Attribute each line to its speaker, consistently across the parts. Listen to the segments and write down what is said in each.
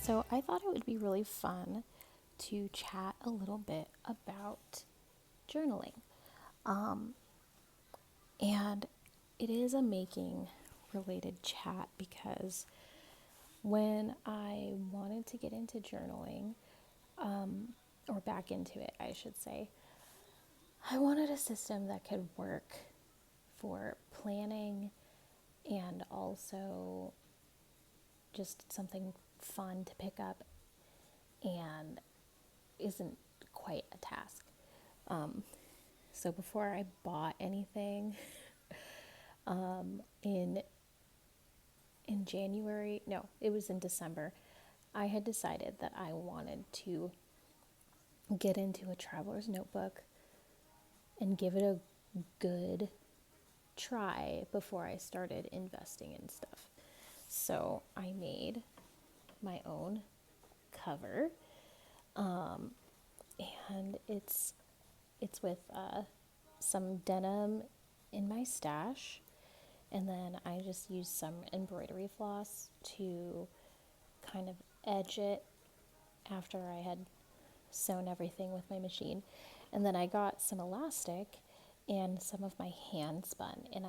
Speaker 1: So I thought it would be really fun to chat a little bit about journaling. And it is a making related chat because when I wanted to get into journaling, or back into it, I should say, I wanted a system that could work for planning and also just something fun to pick up and isn't quite a task. So before I bought anything, in January, no, it was in December, I had decided that I wanted to get into a traveler's notebook and give it a good try before I started investing in stuff. So I made my own cover, and it's with some denim in my stash, and then I just used some embroidery floss to kind of edge it after I had sewn everything with my machine. And then I got some elastic and some of my hand spun, and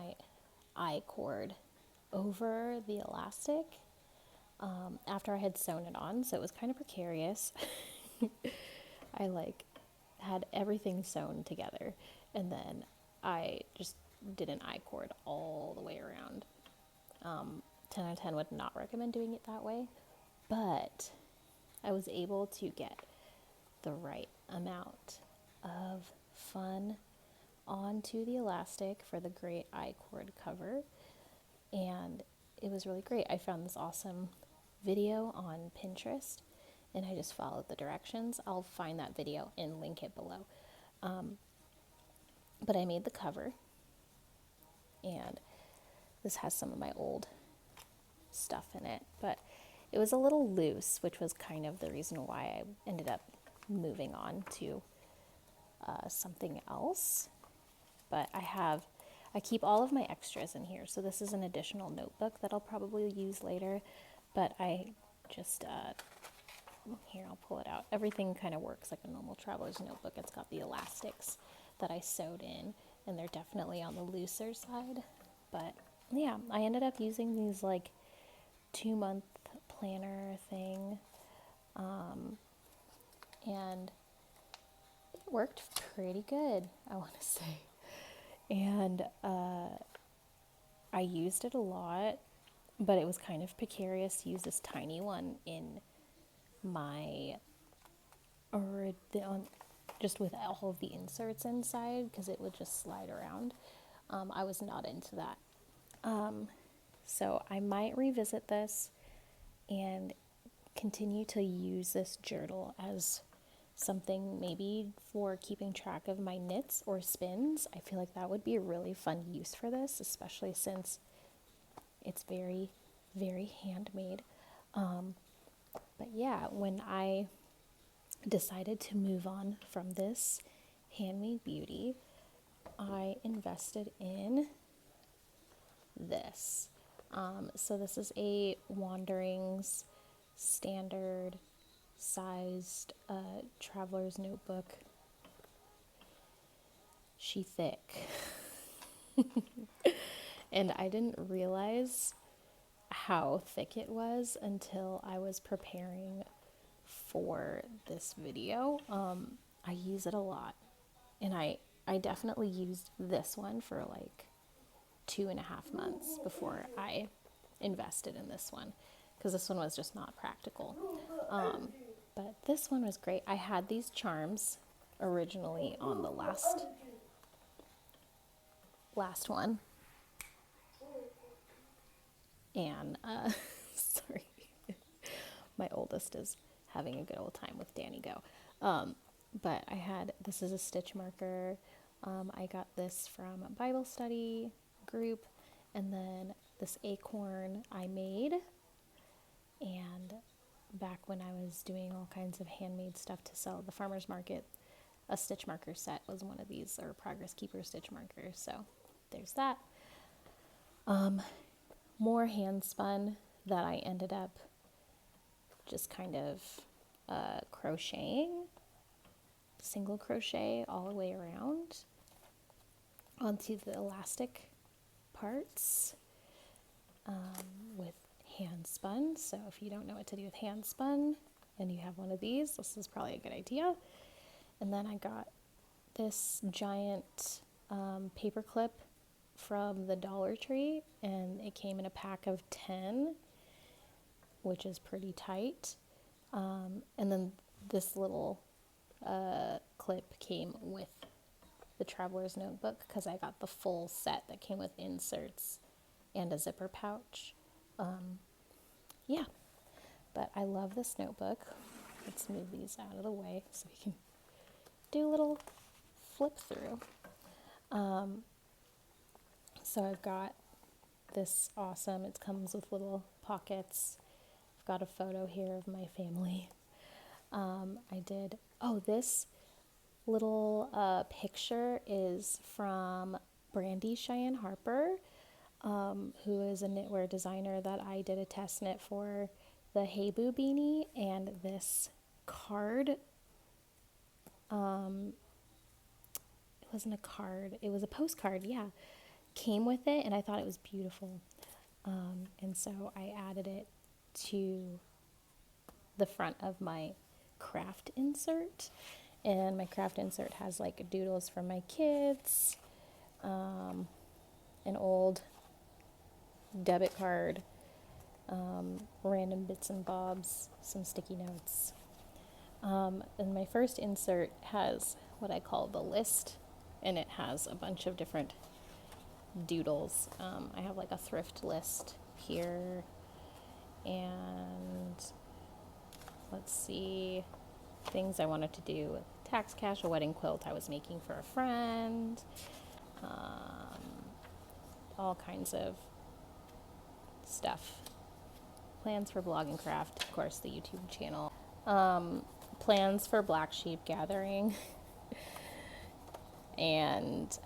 Speaker 1: I cord over the elastic after I had sewn it on, so it was kind of precarious. I had everything sewn together, and then I just did an I-cord all the way around. 10 out of 10 would not recommend doing it that way, but I was able to get the right amount of fun onto the elastic for the great I-cord cover, and it was really great. I found this awesome video on Pinterest, and I just followed the directions. I'll find that video and link it below. But I made the cover, and this has some of my old stuff in it, but it was a little loose, which was kind of the reason why I ended up moving on to something else. But I keep all of my extras in here, so this is an additional notebook that I'll probably use later, but I just, here, I'll pull it out. Everything kind of works like a normal traveler's notebook. It's got the elastics that I sewed in, and they're definitely on the looser side. But yeah, I ended up using these 2-month planner thing, and it worked pretty good, I want to say. And I used it a lot, but it was kind of precarious to use this tiny one in my, just with all of the inserts inside, because it would just slide around. I was not into that. So I might revisit this and continue to use this journal as something maybe for keeping track of my knits or spins. I feel like that would be a really fun use for this, especially since it's very, very handmade. But yeah, when I decided to move on from this handmade beauty, I invested in this. So this is a Wanderings standard sized traveler's notebook. She thick. And I didn't realize how thick it was until I was preparing for this video. I use it a lot, and I definitely used this one for 2.5 months before I invested in this one, because this one was just not practical. But this one was great. I had these charms originally on the last one, and sorry, my oldest is having a good old time with Danny Go. But this is a stitch marker. I got this from a Bible study group, and then this acorn I made, and back when I was doing all kinds of handmade stuff to sell at the farmer's market, a stitch marker set was one of these, or Progress Keeper stitch markers, so there's that. More hand spun that I ended up just kind of crocheting, single crochet all the way around onto the elastic parts with hand spun. So if you don't know what to do with hand spun and you have one of these, this is probably a good idea. And then I got this giant paper clip from the Dollar Tree, and it came in a pack of 10, which is pretty tight. And then this little clip came with the Traveler's Notebook because I got the full set that came with inserts and a zipper pouch. Yeah, but I love this notebook. Let's move these out of the way so we can do a little flip through. So I've got this awesome, it comes with little pockets. I've got a photo here of my family. This little picture is from Brandy Cheyenne Harper, who is a knitwear designer that I did a test knit for the Hey Boo beanie, and this card, it wasn't a card, it was a postcard, yeah, came with it, and I thought it was beautiful. And so I added it to the front of my craft insert, and my craft insert has like doodles from my kids, an old debit card, random bits and bobs, some sticky notes. And my first insert has what I call the list, and it has a bunch of different doodles. I have like a thrift list here, and let's see, things I wanted to do, tax cash, a wedding quilt I was making for a friend, all kinds of stuff. Plans for blog and craft, of course, the YouTube channel. Plans for Black Sheep Gathering, and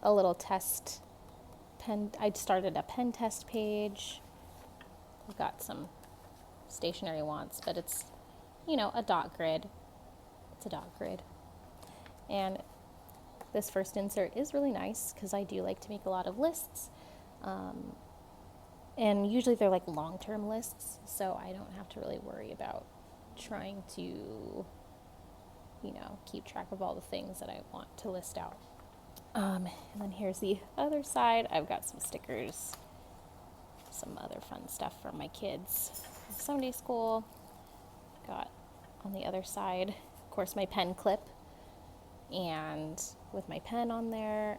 Speaker 1: a little test pen. I started a pen test page. I've got some stationery wants, but it's, a dot grid. It's a dot grid. And this first insert is really nice because I do like to make a lot of lists. And usually they're like long-term lists, so I don't have to really worry about trying to, keep track of all the things that I want to list out. And then here's the other side. I've got some stickers, some other fun stuff for my kids. Sunday school. Got on the other side, of course, my pen clip, and with my pen on there,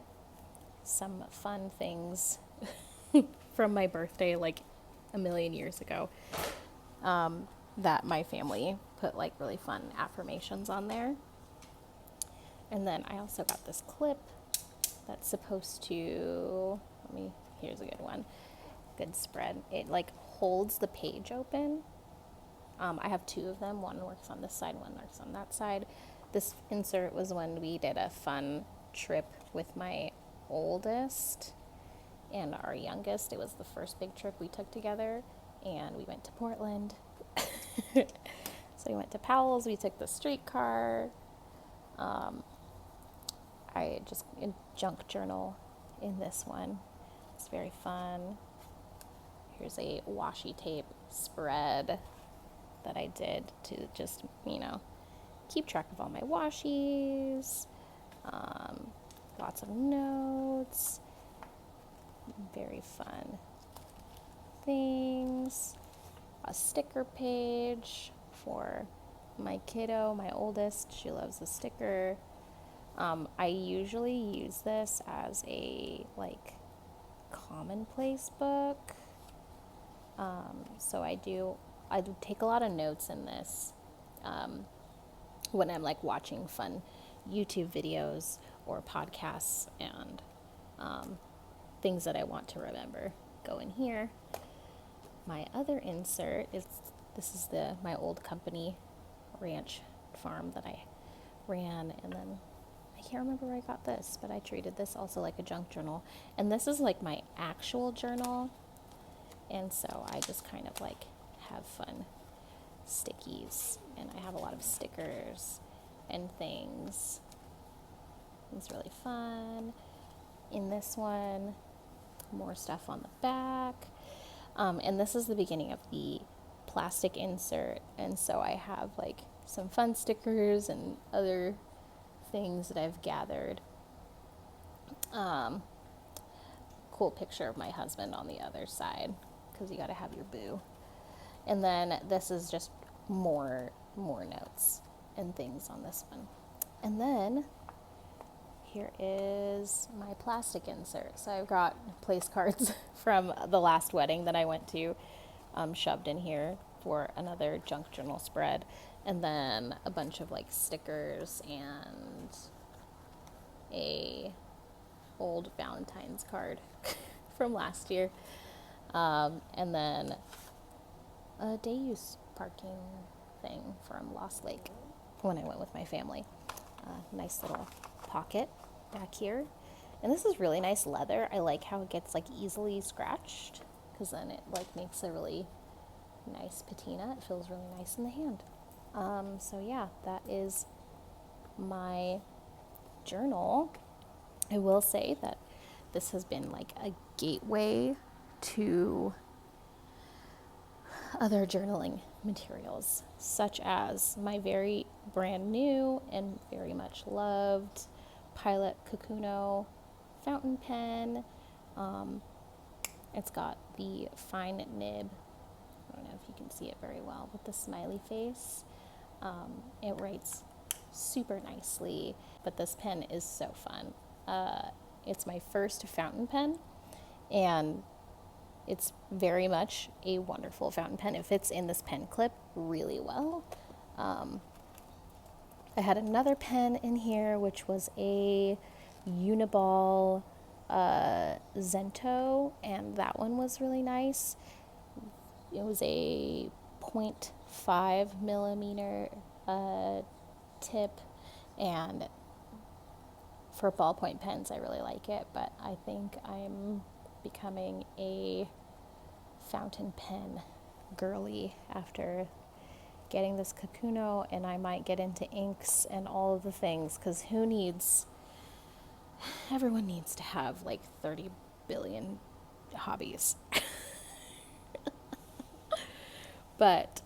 Speaker 1: some fun things from my birthday like a million years ago, that my family put like really fun affirmations on there. And then I also got this clip that's supposed to, here's a good one, good spread. It like holds the page open. I have two of them. One works on this side, one works on that side. This insert was when we did a fun trip with my oldest and our youngest. It was the first big trip we took together, and we went to Portland. So we went to Powell's. We took the streetcar. I just junk journal in this one. It's very fun. Here's a washi tape spread that I did to just, keep track of all my washies. Lots of notes. Very fun things. A sticker page for my kiddo, my oldest. She loves the sticker. I usually use this as a commonplace book. So I take a lot of notes in this when I'm watching fun YouTube videos or podcasts, and things that I want to remember go in here. My other insert is, my old company ranch farm that I ran, and then I can't remember where I got this, but I treated this also like a junk journal, and this is my actual journal, and so I just kind of have fun stickies, and I have a lot of stickers and things. It's really fun. In this one, more stuff on the back. And this is the beginning of the plastic insert, and so I have like some fun stickers and other things that I've gathered. Cool picture of my husband on the other side, because you got to have your boo. And then this is just more notes and things on this one. And then here is my plastic insert. So I've got place cards from the last wedding that I went to, shoved in here for another junk journal spread, and then a bunch of like stickers and a old Valentine's card from last year, and then a day use parking thing from Lost Lake when I went with my family. Nice little pocket back here, and this is really nice leather. I like how it gets like easily scratched, because then it like makes a really nice patina. It feels really nice in the hand. So yeah, that is my journal. I will say that this has been like a gateway to other journaling materials, such as my very brand new and very much loved Pilot Kakuno fountain pen. It's got the fine nib. I don't know if you can see it very well with the smiley face. It writes super nicely, but this pen is so fun. It's my first fountain pen, and it's very much a wonderful fountain pen. It fits in this pen clip really well. I had another pen in here, which was a Uniball Zento, and that one was really nice. It was a 0.5 millimeter tip, and for ballpoint pens, I really like it, but I think I'm becoming a fountain pen girly after getting this Kakuno, and I might get into inks and all of the things, because everyone needs to have like 30 billion hobbies. But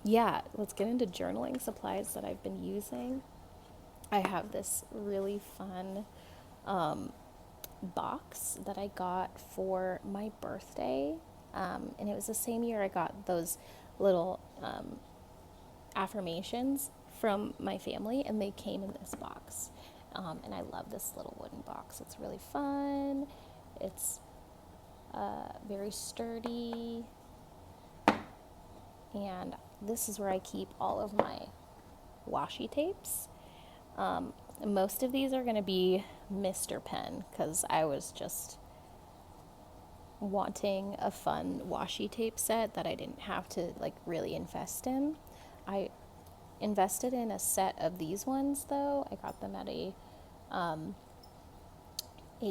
Speaker 1: yeah, let's get into journaling supplies that I've been using. I have this really fun box that I got for my birthday, and it was the same year I got those little affirmations from my family, and they came in this box, and I love this little wooden box. It's really fun. It's very sturdy, and this is where I keep all of my washi tapes. Most of these are going to be Mr. Pen, because I was just wanting a fun washi tape set that I didn't have to like really invest in. I invested in a set of these ones though. I got them at a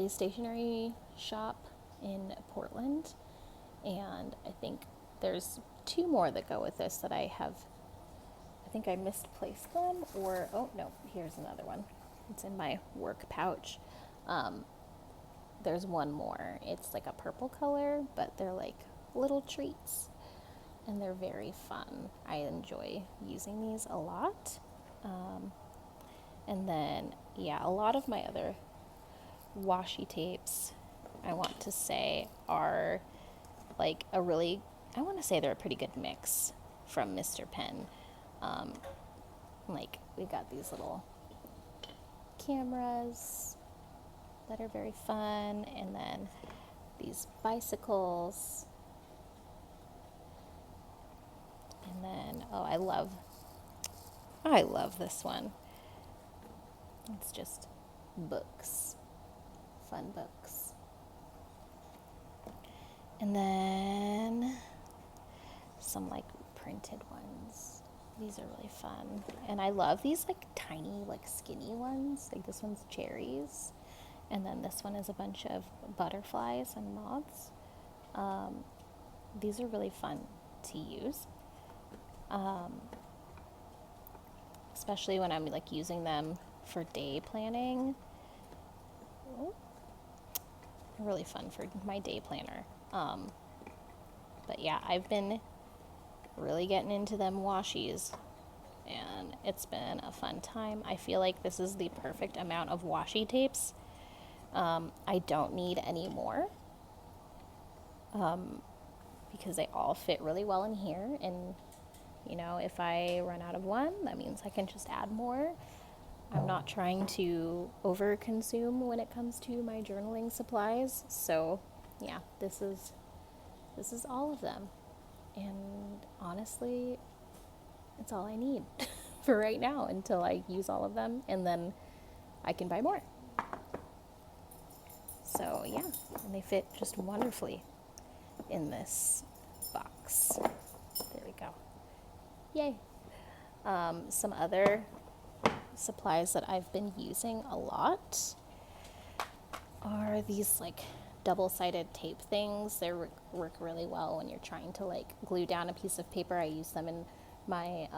Speaker 1: stationery shop in Portland, and I think there's 2 more that go with this that I think I misplaced them, or, oh no, here's another one. It's in my work pouch. There's one more. It's like a purple color, but they're like little treats, and they're very fun. I enjoy using these a lot. And then, yeah, a lot of my other washi tapes, I want to say, are like I want to say they're a pretty good mix from Mr. Pen. Like, we got these little cameras that are very fun, and then these bicycles, and then, oh, I love this one. It's just books, fun books. And then some like printed ones. These are really fun. And I love these like tiny, like skinny ones. Like this one's cherries. And then this one is a bunch of butterflies and moths. These are really fun to use. especially when I'm like using them for day planning. Really fun for my day planner. But yeah, I've been really getting into them washies, and it's been a fun time. I feel like this is the perfect amount of washi tapes. I don't need any more because they all fit really well in here, and you know, if I run out of one, that means I can just add more. I'm not trying to over consume when it comes to my journaling supplies. So yeah, this is all of them. And honestly, it's all I need for right now until I use all of them, and then I can buy more. So yeah, and they fit just wonderfully in this box. There we go. Yay. Some other supplies that I've been using a lot are these like double-sided tape things. They work really well when you're trying to like glue down a piece of paper. I use them in my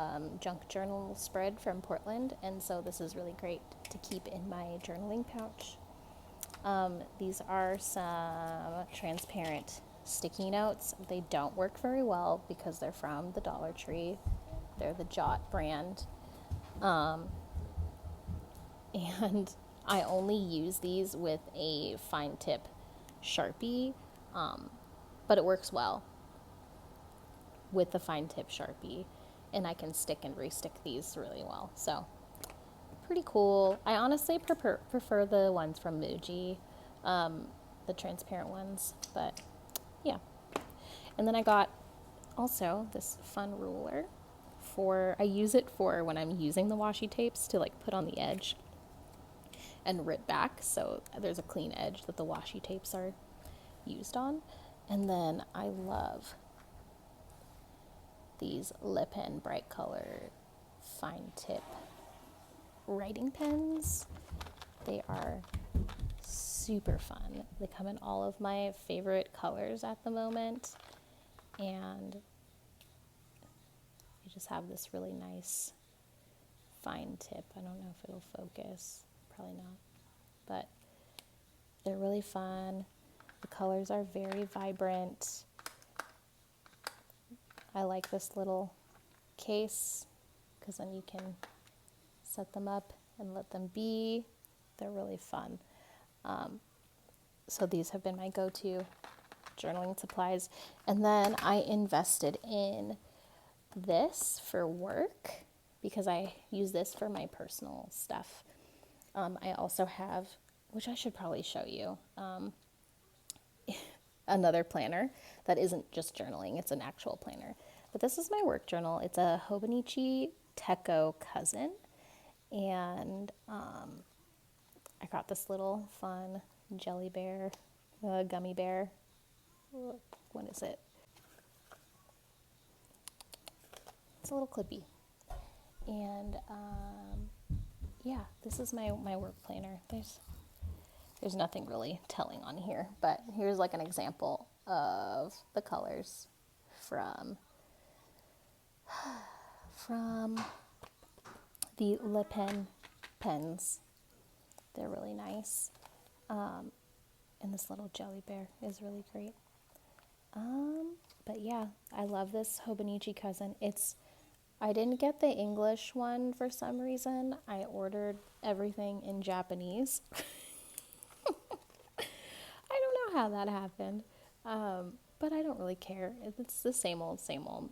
Speaker 1: junk journal spread from Portland, and so this is really great to keep in my journaling pouch. These are some transparent sticky notes. They don't work very well because they're from the Dollar Tree. They're the Jot brand. And I only use these with a fine tip Sharpie, but it works well with the fine tip Sharpie, and I can stick and restick these really well. So pretty cool. I honestly prefer the ones from Muji, the transparent ones, but yeah. And then I got also this fun ruler I use it for when I'm using the washi tapes to like put on the edge and rip back, so there's a clean edge that the washi tapes are used on. And then I love these lip pen bright color fine tip writing pens. They are super fun. They come in all of my favorite colors at the moment, and you just have this really nice fine tip. I don't know if it'll focus, probably not, but they're really fun. The colors are very vibrant. I like this little case because then you can set them up and let them be. They're really fun. So these have been my go-to journaling supplies. And then I invested in this for work because I use this for my personal stuff. I also have, which I should probably show you, another planner that isn't just journaling, it's an actual planner. But this is my work journal. It's a Hobonichi Techo cousin, and I got this little fun jelly bear, gummy bear. What is it? It's a little clippy. And yeah, this is my work planner. There's nothing really telling on here, but here's like an example of the colors from the Le Pen pens. They're really nice. And this little jelly bear is really great. But yeah, I love this Hobonichi cousin. I didn't get the English one for some reason. I ordered everything in Japanese. I don't know how that happened, but I don't really care. It's the same old, same old.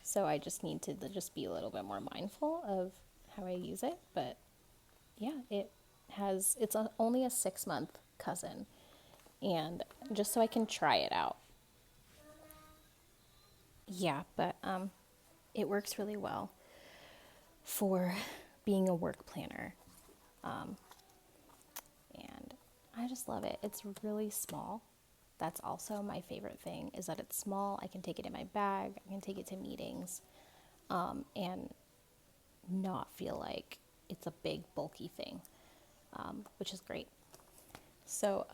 Speaker 1: So I just need to just be a little bit more mindful of how I use it. But yeah, it's only a 6-month cousin, and just so I can try it out. Yeah, but it works really well for being a work planner. And I just love it. It's really small. That's also my favorite thing, is that it's small. I can take it in my bag. I can take it to meetings, and not feel like it's a big bulky thing, which is great. So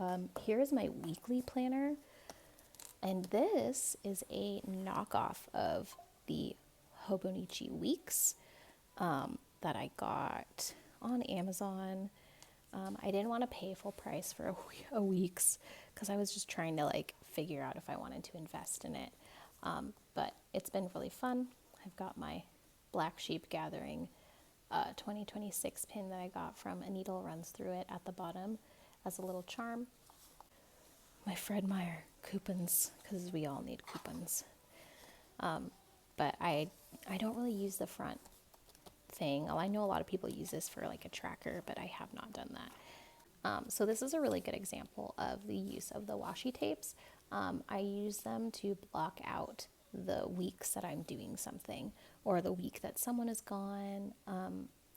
Speaker 1: here's my weekly planner, and this is a knockoff of the Hobonichi weeks that I got on Amazon. I didn't want to pay full price for a weeks because I was just trying to like figure out if I wanted to invest in it. But it's been really fun. I've got my Black Sheep Gathering 2026 pin that I got from A Needle Runs Through It at the bottom as a little charm. My Fred Meyer coupons, because we all need coupons. But I don't really use the front thing. I know a lot of people use this for like a tracker, but I have not done that. So this is a really good example of the use of the washi tapes. I use them to block out the weeks that I'm doing something, or the week that someone is gone,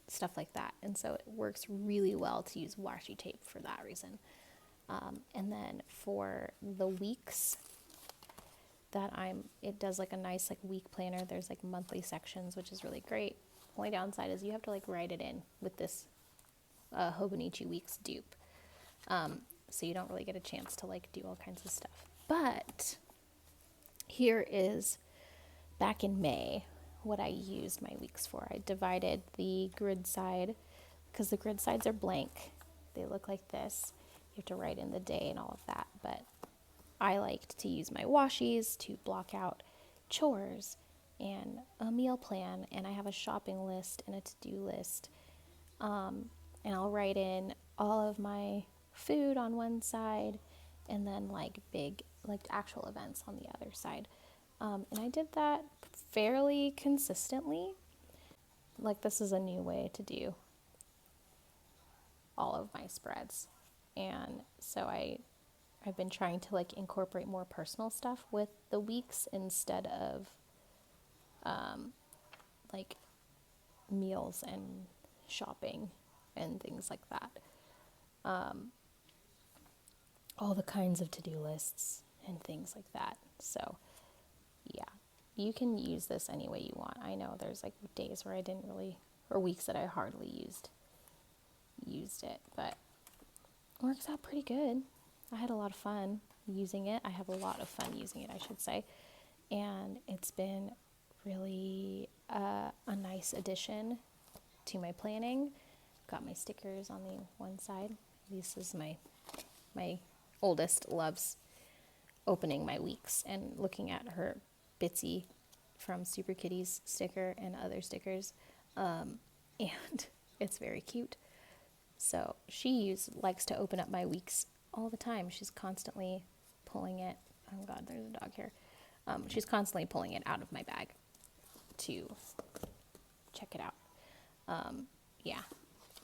Speaker 1: stuff like that. And so it works really well to use washi tape for that reason. And then for the weeks that it does like a nice like week planner. There's like monthly sections, which is really great. Only downside is you have to like write it in with this Hobonichi Weeks dupe. So you don't really get a chance to like do all kinds of stuff. But here is back in May what I used my weeks for. I divided the grid side because the grid sides are blank. They look like this. You have to write in the day and all of that. But I liked to use my washies to block out chores and a meal plan, and I have a shopping list and a to-do list. And I'll write in all of my food on one side and then like big, like actual events on the other side. And I did that fairly consistently. Like this is a new way to do all of my spreads. And so I've been trying to like incorporate more personal stuff with the weeks instead of like meals and shopping and things like that. All the kinds of to-do lists and things like that. So yeah, you can use this any way you want. I know there's like days where I didn't really, or weeks that I hardly used it, but it works out pretty good. I had a lot of fun using it. I have a lot of fun using it, I should say. And it's been really a nice addition to my planning. Got my stickers on the one side. This is my oldest loves opening my weeks and looking at her Bitsy from Super Kitties sticker and other stickers. And it's very cute. So she likes to open up my weeks all the time. She's constantly pulling it. Oh God, there's a dog here. She's constantly pulling it out of my bag to check it out. Yeah,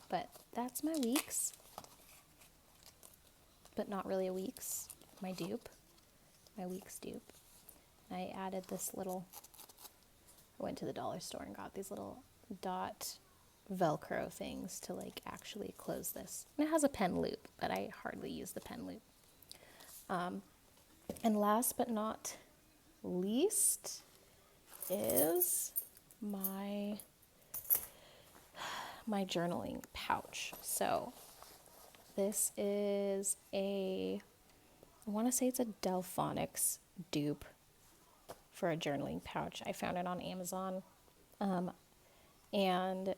Speaker 1: but that's my weeks, but not really a weeks. My weeks dupe. I added this little, I went to the dollar store and got these little dot Velcro things to like actually close this. And it has a pen loop, but I hardly use the pen loop. And last but not least is my journaling pouch. So this is I want to say it's a Delphonics dupe for a journaling pouch. I found it on Amazon. And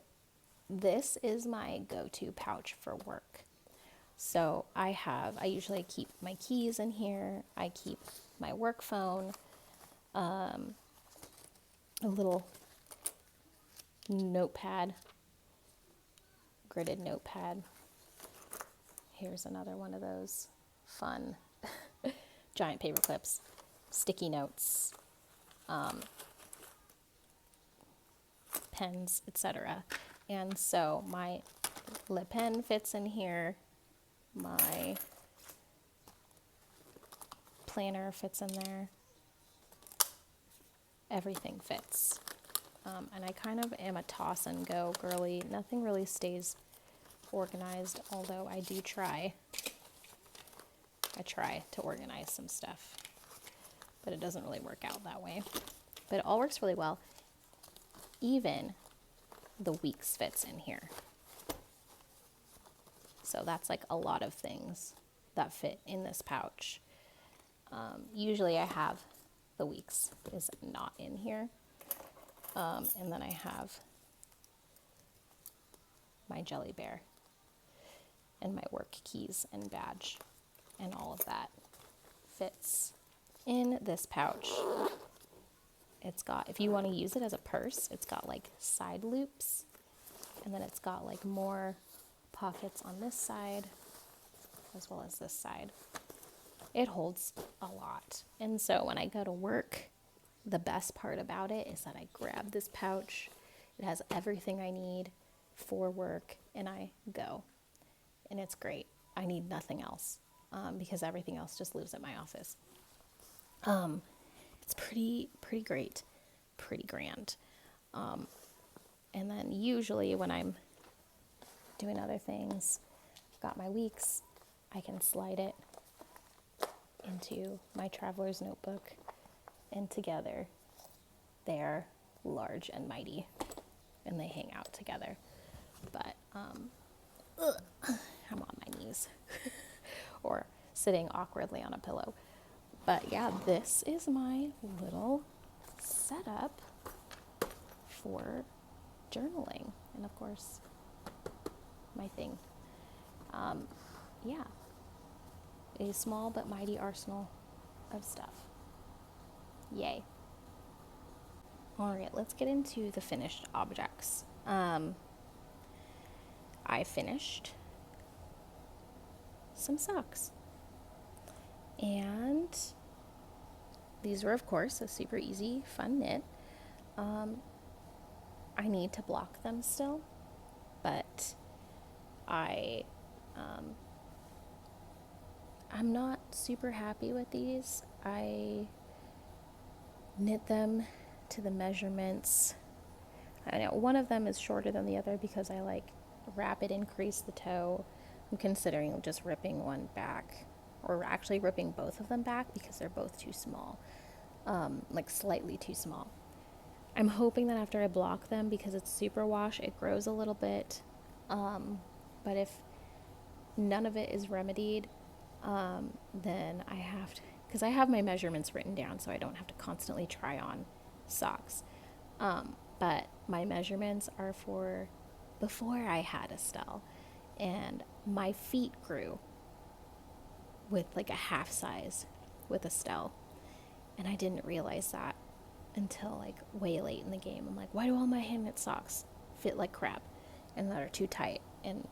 Speaker 1: this is my go-to pouch for work. So I usually keep my keys in here. I keep my work phone, a little notepad, gridded notepad. Here's another one of those fun giant paper clips, sticky notes, pens, etc. And so my lip pen fits in here. My planner fits in there. Everything fits. And I kind of am a toss and go girly. Nothing really stays organized, although I do try. I try to organize some stuff, but it doesn't really work out that way. But it all works really well. Even the weeks fits in here. So that's like a lot of things that fit in this pouch. Usually I have the weeks is not in here. And then I have my jelly bear and my work keys and badge, and all of that fits in this pouch. It's got, if you want to use it as a purse, it's got like side loops, and then it's got like more pockets on this side as well as this side. It holds a lot. And so when I go to work, the best part about it is that I grab this pouch. It has everything I need for work, and I go. And it's great. I need nothing else, because everything else just lives at my office. It's pretty great, pretty grand. And then usually when I'm doing other things, I've got my weeks, I can slide it into my traveler's notebook, and together they're large and mighty, and they hang out together. But I'm on my knees or sitting awkwardly on a pillow. But yeah, this is my little setup for journaling, and of course my thing. Yeah, a small but mighty arsenal of stuff. Yay. All right, let's get into the finished objects. I finished some socks, and these were, of course, a super easy, fun knit. I need to block them still, but I'm not super happy with these. I knit them to the measurements. I know one of them is shorter than the other because I like rapid increase the toe. I'm considering just ripping one back, or actually ripping both of them back because they're both too small, like slightly too small. I'm hoping that after I block them, because it's super wash, it grows a little bit. But if none of it is remedied, then I have to, because I have my measurements written down so I don't have to constantly try on socks. But my measurements are for before I had Estelle, and my feet grew with like a half size with Estelle, and I didn't realize that until like way late in the game. I'm like, why do all my hand knit socks fit like crap and that are too tight and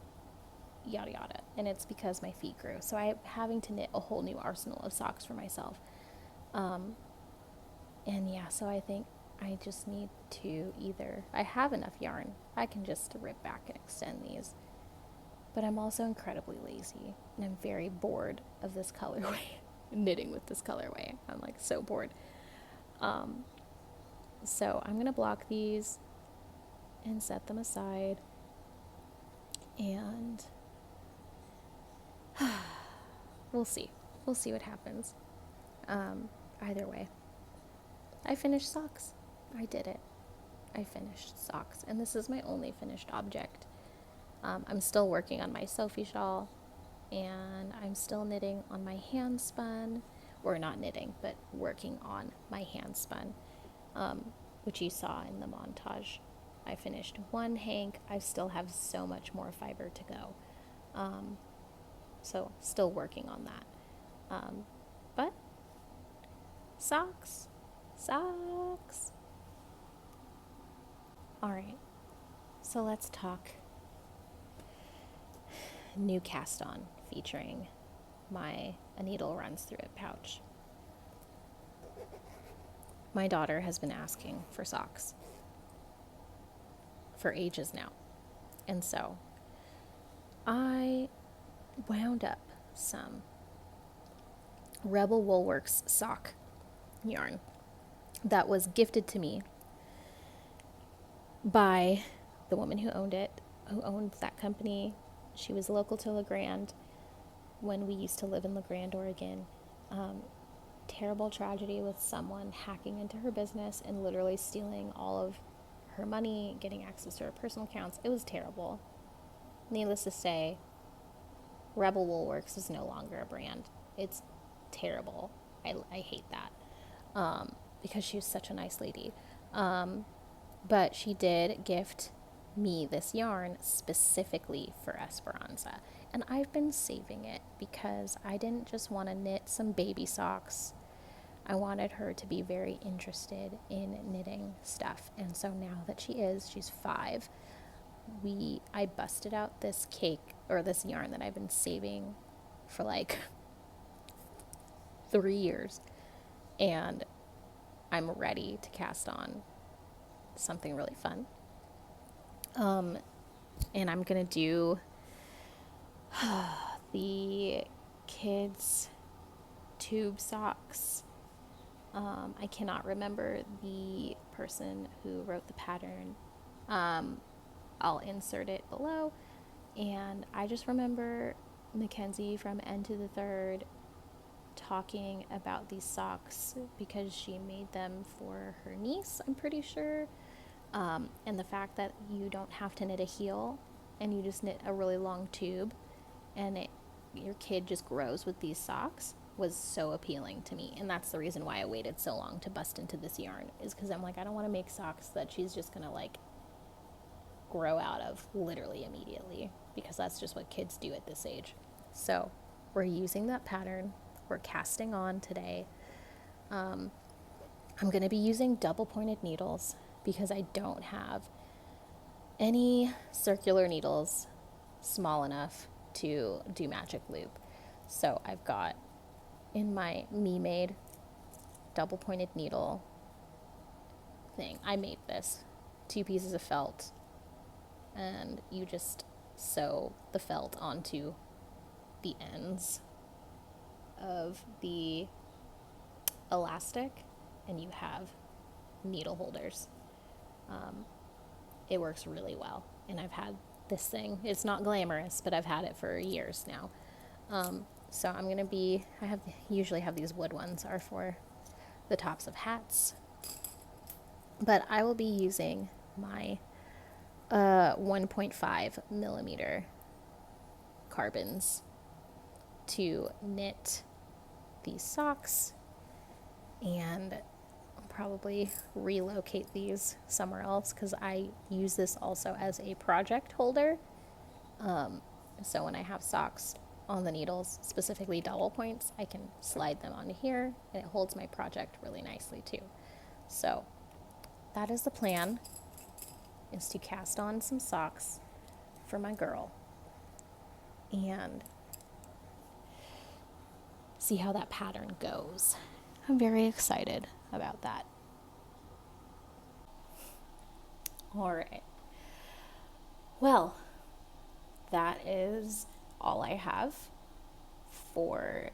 Speaker 1: yada yada? And it's because my feet grew. So I'm having to knit a whole new arsenal of socks for myself. And yeah, so I think I just need to either, I have enough yarn, I can just rip back and extend these. But I'm also incredibly lazy, and I'm very bored of this colorway, knitting with this colorway. I'm like so bored. So I'm going to block these and set them aside, and we'll see. We'll see what happens. Either way, I finished socks. I did it. I finished socks, and this is my only finished object. I'm still working on my Sophie shawl, and I'm still knitting on my hand spun, or not knitting, but working on my hand spun, which you saw in the montage. I finished one hank. I still have so much more fiber to go. So still working on that. But socks. All right. So let's talk new cast-on featuring my A Needle Runs Through It pouch. My daughter has been asking for socks for ages now. And so I wound up some Rebel Woolworks sock yarn that was gifted to me by the woman who owned that company. She was local to La Grande when we used to live in La Grande, Oregon. Terrible tragedy with someone hacking into her business and literally stealing all of her money, getting access to her personal accounts. It was terrible. Needless to say, Rebel Woolworks is no longer a brand. It's terrible. I hate that, because she was such a nice lady. But she did gift me this yarn specifically for Esperanza. And I've been saving it because I didn't just want to knit some baby socks. I wanted her to be very interested in knitting stuff. And so now that she's 5, I busted out this this yarn that I've been saving for like 3 years. And I'm ready to cast on something really fun. And I'm gonna do the kids' tube socks. I cannot remember the person who wrote the pattern. I'll insert it below. And I just remember Mackenzie from End to the Third talking about these socks because she made them for her niece, I'm pretty sure. And the fact that you don't have to knit a heel and you just knit a really long tube and your kid just grows with these socks was so appealing to me. And that's the reason why I waited so long to bust into this yarn, is because I'm like, I don't want to make socks that she's just going to like grow out of literally immediately, because that's just what kids do at this age. So we're using that pattern. We're casting on today. I'm going to be using double pointed needles because I don't have any circular needles small enough to do magic loop. So I've got in my me-made double pointed needle thing, I made this 2 pieces of felt, and you just sew the felt onto the ends of the elastic and you have needle holders. It works really well, and I've had this thing. It's not glamorous, but I've had it for years now. So I'm gonna be, usually have these wood ones are for the tops of hats, but I will be using my 1.5 millimeter carbons to knit these socks, and probably relocate these somewhere else because I use this also as a project holder. So when I have socks on the needles, specifically double points, I can slide them onto here and it holds my project really nicely too. So that is the plan, is to cast on some socks for my girl and see how that pattern goes. I'm very excited about that. All right. Well, that is all I have for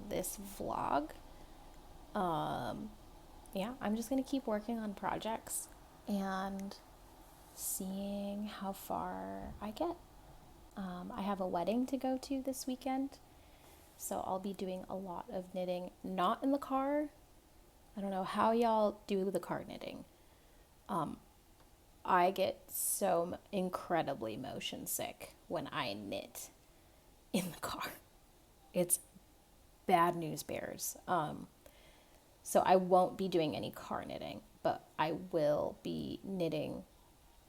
Speaker 1: this vlog. Yeah, I'm just going to keep working on projects and seeing how far I get. I have a wedding to go to this weekend, so I'll be doing a lot of knitting, not in the car. I don't know how y'all do the car knitting. I get so incredibly motion sick when I knit in the car. It's bad news bears. So I won't be doing any car knitting, but I will be knitting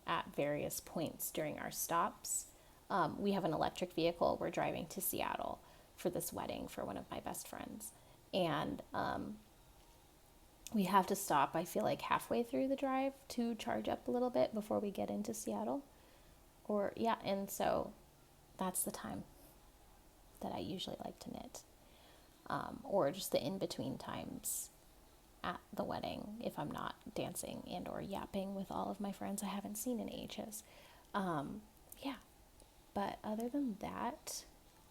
Speaker 1: at various points during our stops. We have an electric vehicle. We're driving to Seattle for this wedding for one of my best friends. And we have to stop, I feel like, halfway through the drive to charge up a little bit before we get into Seattle. And so that's the time that I usually like to knit. Or just the in-between times at the wedding if I'm not dancing and or yapping with all of my friends I haven't seen in ages. Yeah. But other than that,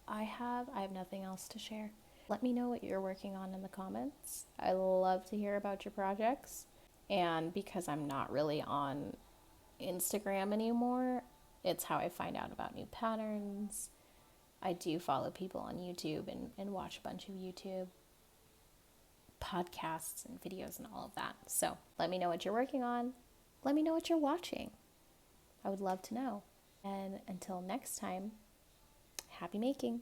Speaker 1: I have nothing else to share. Let me know what you're working on in the comments. I love to hear about your projects. And because I'm not really on Instagram anymore, it's how I find out about new patterns. I do follow people on YouTube and watch a bunch of YouTube podcasts and videos and all of that. So let me know what you're working on. Let me know what you're watching. I would love to know. And until next time, happy making.